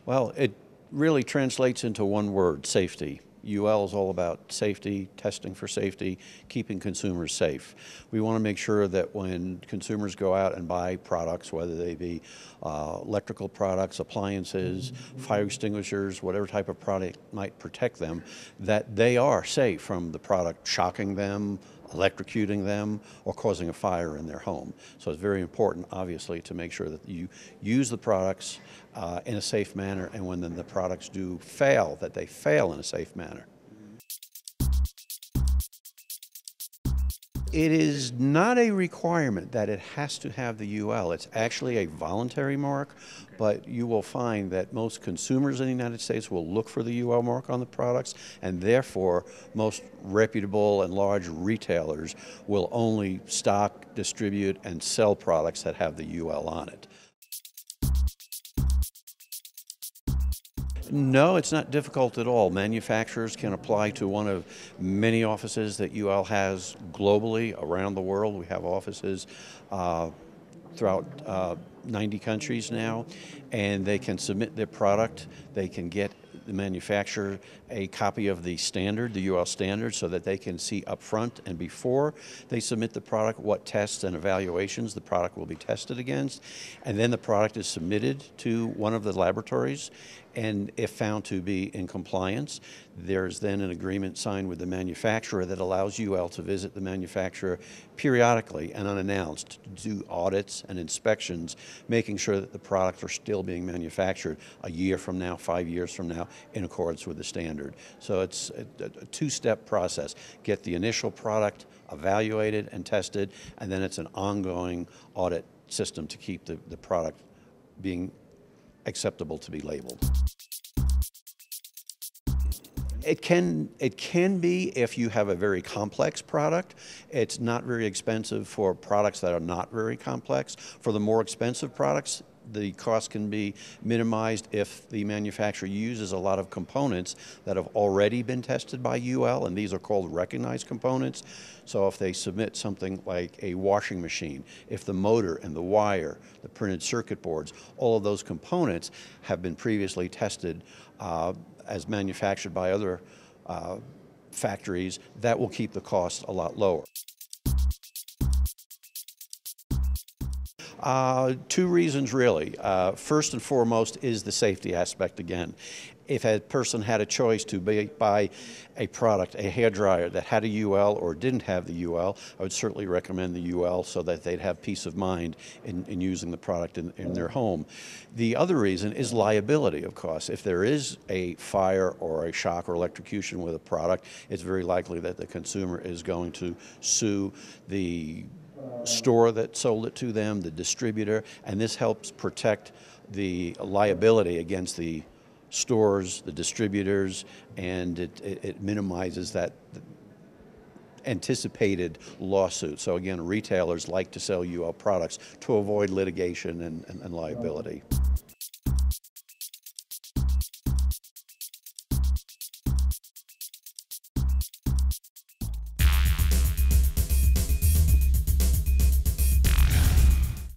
Well, it really translates into one word: safety. UL is all about safety, testing for safety, keeping consumers safe. We want to make sure that when consumers go out and buy products, whether they be electrical products, appliances, fire extinguishers, whatever type of product might protect them, that they are safe from the product shocking them, electrocuting them, or causing a fire in their home. So it's very important, obviously, to make sure that you use the products in a safe manner, and when then the products do fail, that they fail in a safe manner. It is not a requirement that it has to have the UL. It's actually a voluntary mark, but you will find that most consumers in the United States will look for the UL mark on the products, and therefore most reputable and large retailers will only stock, distribute, and sell products that have the UL on it. No, it's not difficult at all. Manufacturers can apply to one of many offices that UL has globally around the world. We have offices throughout 90 countries now, and they can submit their product. They can get the manufacturer a copy of the standard, the UL standard, so that they can see up front and before they submit the product what tests and evaluations the product will be tested against. And then the product is submitted to one of the laboratories, and if found to be in compliance, there's then an agreement signed with the manufacturer that allows UL to visit the manufacturer periodically and unannounced to do audits and inspections, making sure that the products are still being manufactured a year from now, 5 years from now, in accordance with the standard. So it's a two-step process. Get the initial product evaluated and tested, and then it's an ongoing audit system to keep the product being acceptable to be labeled. It can be if you have a very complex product. It's not very expensive for products that are not very complex. For the more expensive products, the cost can be minimized if the manufacturer uses a lot of components that have already been tested by UL, and these are called recognized components. So if they submit something like a washing machine, if the motor and the wire, the printed circuit boards, all of those components have been previously tested as manufactured by other factories, that will keep the cost a lot lower. Two reasons really. First and foremost is the safety aspect again. If a person had a choice to buy a product, a hairdryer that had a UL or didn't have the UL, I would certainly recommend the UL so that they'd have peace of mind in using the product in their home. The other reason is liability, of course. If there is a fire or a shock or electrocution with a product, it's very likely that the consumer is going to sue the store that sold it to them, the distributor, and this helps protect the liability against the stores, the distributors, and it minimizes that anticipated lawsuit. So again, retailers like to sell UL products to avoid litigation and liability.